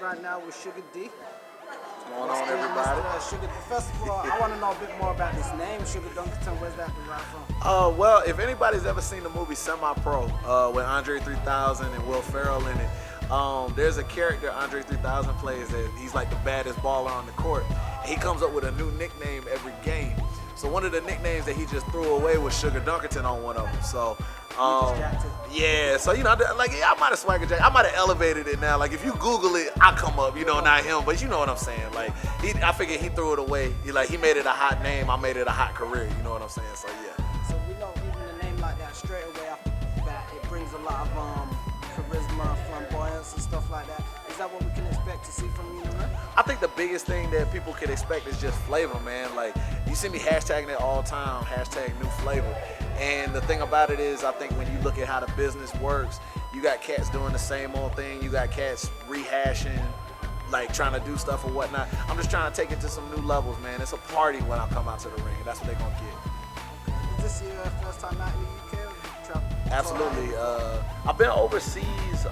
right now with Suge D. What's going on, everybody? Suge, first of all, I want to know a bit more about this name, Suge Dunkerton. Where's that derived from? Well, if anybody's ever seen the movie Semi-Pro with Andre 3000 and Will Ferrell in it, there's a character Andre 3000 plays that he's like the baddest baller on the court. He comes up with a new nickname every game. So one of the nicknames that he just threw away was Suge Dunkerton on one of them. So yeah, so you know, like I might have swagger jacked. I might have elevated it now. Like if you Google it, I come up. You know, not him, but you know what I'm saying. Like I figured he threw it away. He made it a hot name. I made it a hot career. You know what I'm saying? So yeah. So we know even a name like that straight away off the bat, it brings a lot of charisma, flamboyance, and stuff like that. Is that what we can expect to see from you, man? I think the biggest thing that people can expect is just flavor, man. Like you see me hashtagging it all the time, hashtag new flavor. And the thing about it is, I think when you look at how the business works, you got cats doing the same old thing. You got cats rehashing, like trying to do stuff or whatnot. I'm just trying to take it to some new levels, man. It's a party when I come out to the ring. That's what they're gonna get. Is this your first time out in the UK? Absolutely. I've been overseas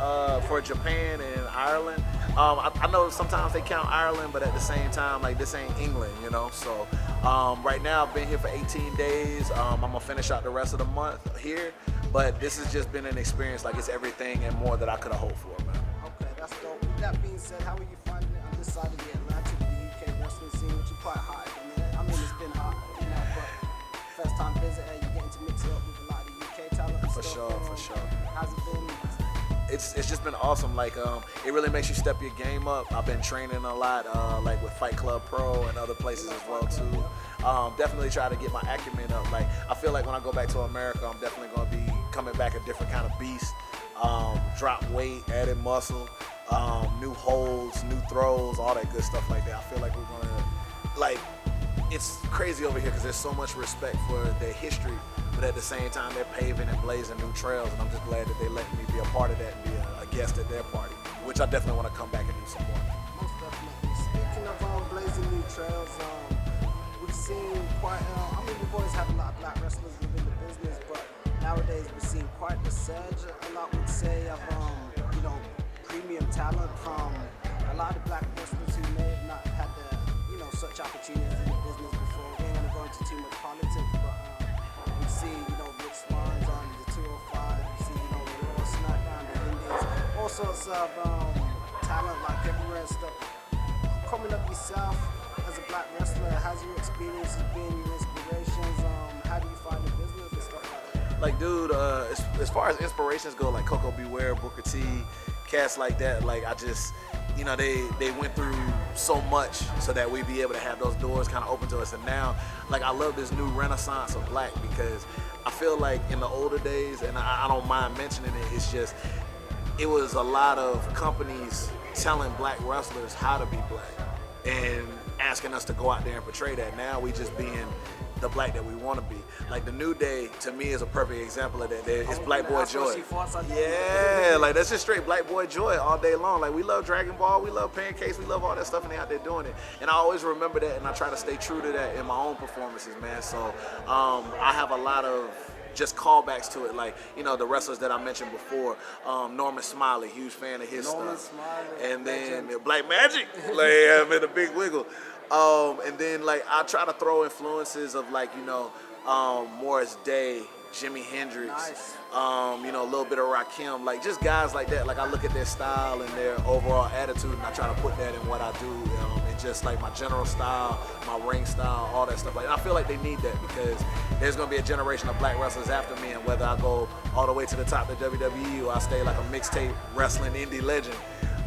for Japan and Ireland. I know sometimes they count Ireland, but at the same time, like this ain't England, you know. So right now I've been here for 18 days. I'm gonna finish out the rest of the month here, but this has just been an experience. Like it's everything and more that I could have hoped for, man. Okay, that's dope. With that being said, how are you finding it on this side of the Atlantic, the UK wrestling scene, which is quite hot at the minute? I mean, it's been hot, you know, but first time visitor, you're getting to mix it up with a lot of the UK talent. For sure. How's it been? It's just been awesome. Like it really makes you step your game up. I've been training a lot, like with Fight Club Pro and other places as well too. Definitely try to get my acumen up. Like I feel like when I go back to America, I'm definitely going to be coming back a different kind of beast. Drop weight, added muscle, new holds, new throws, all that good stuff like that. I feel like we're going to like. It's crazy over here because there's so much respect for their history, but at the same time they're paving and blazing new trails, and I'm just glad that they let me be a part of that and be a guest at their party, which I definitely want to come back and do some more. Most definitely. Speaking of blazing new trails, we've seen quite, I mean we've always had a lot of black wrestlers within the business, but nowadays we've seen quite the surge, a lot would say, of you know, premium talent from a lot of black wrestlers who may have not had the, you know, such opportunities in the business before. We ain't gonna go into too much politics, but we see, you know, Rick Swans on the 205. We see, you know, Raw, SmackDown, the Indies, all sorts of talent like everywhere and stuff. Coming up yourself as a black wrestler, how's your experiences been, your inspirations? How do you find the business and stuff like that? Like, dude, as far as inspirations go, like Coco Beware, Booker T, cats like that, like I just, you know, they went through so much so that we be able to have those doors kind of open to us. And now, like, I love this new renaissance of black because I feel like in the older days, and I don't mind mentioning it, it's just, it was a lot of companies telling black wrestlers how to be black and asking us to go out there and portray that. Now we just being the black that we want to be. Like the New Day, to me, is a perfect example of that. It's Black Boy Joy. Yeah, like that's just straight Black Boy Joy all day long. Like we love Dragon Ball, we love Pancakes, we love all that stuff, and they out there doing it. And I always remember that, and I try to stay true to that in my own performances, man. So I have a lot of just callbacks to it, like, you know, the wrestlers that I mentioned before. Norman Smiley, huge fan of his stuff. And then Black Magic, like I'm in a big wiggle. And then like I try to throw influences of like, you know, Morris Day, Jimi Hendrix, you know, a little bit of Rakim, like just guys like that. Like I look at their style and their overall attitude, and I try to put that in what I do, and just like my general style, my ring style, all that stuff. Like, and I feel like they need that because there's gonna be a generation of black wrestlers after me, and whether I go all the way to the top of WWE or I stay like a mixtape wrestling indie legend,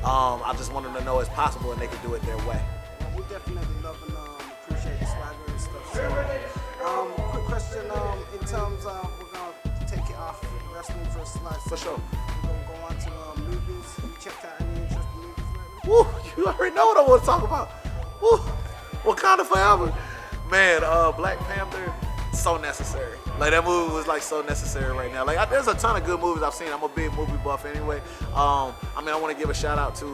I just want them to know it's possible and they can do it their way. We definitely love and appreciate the swagger and stuff. So, quick question, in terms of, we're going to take it off wrestling for a slice. For sure. We're going to go on to movies. You checked out any interesting movies lately? Woo, you already know what I want to talk about. Woo, Wakanda Forever. Man, Black Panther, so necessary. Like that movie was like so necessary right now. Like there's a ton of good movies I've seen. I'm a big movie buff anyway. I mean, I want to give a shout out to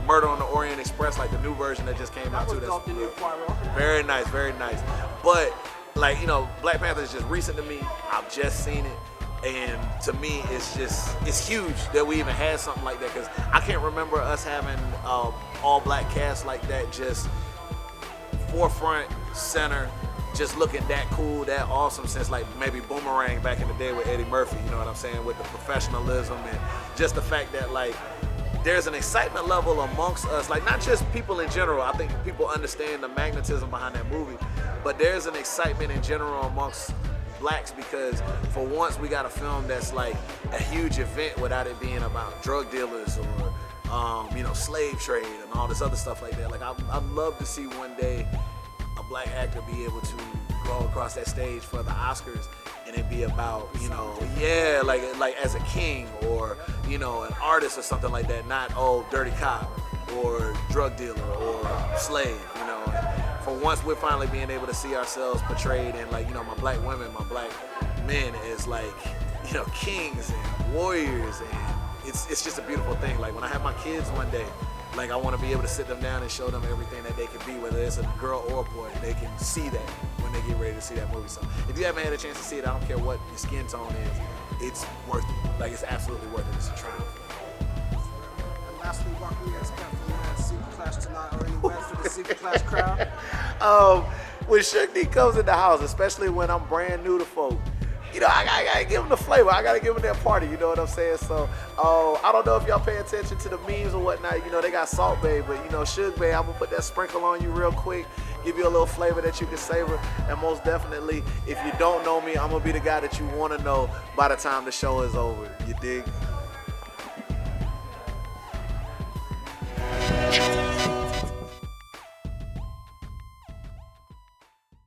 Murder on the Orient Express, like the new version that just came out too. That's the new Poirot. Very nice, very nice. But like, you know, Black Panther is just recent to me. I've just seen it. And to me, it's huge that we even had something like that, because I can't remember us having all black cast like that, just forefront, center, just looking that cool, that awesome, since like maybe Boomerang back in the day with Eddie Murphy, you know what I'm saying, with the professionalism and just the fact that like there's an excitement level amongst us, like not just people in general. I think people understand the magnetism behind that movie, but there's an excitement in general amongst blacks, because for once we got a film that's like a huge event without it being about drug dealers or you know, slave trade and all this other stuff like that. Like I'd love to see one day a black actor be able to go across that stage for the Oscars and it be about, you know, yeah, like as a king or, you know, an artist or something like that, not dirty cop or drug dealer or slave, you know. For once, we're finally being able to see ourselves portrayed in, like, you know, my black women, my black men as, like, you know, kings and warriors, and it's just a beautiful thing. Like, when I have my kids one day, like, I want to be able to sit them down and show them everything that they can be, whether it's a girl or a boy. They can see that when they get ready to see that movie. So if you haven't had a chance to see it, I don't care what your skin tone is, it's worth it. Like, it's absolutely worth it. It's a triumph. And lastly, what can we expect from the Super Clash tonight, or any words for the Super Clash crowd? When Suge D comes in the house, especially when I'm brand new to folk, you know, I gotta give them the flavor. I gotta give them their party, you know what I'm saying? So, I don't know if y'all pay attention to the memes or whatnot. You know, they got Salt Bae, but, you know, Suge Bae, I'm gonna put that sprinkle on you real quick, give you a little flavor that you can savor. And most definitely, if you don't know me, I'm gonna be the guy that you wanna know by the time the show is over. You dig?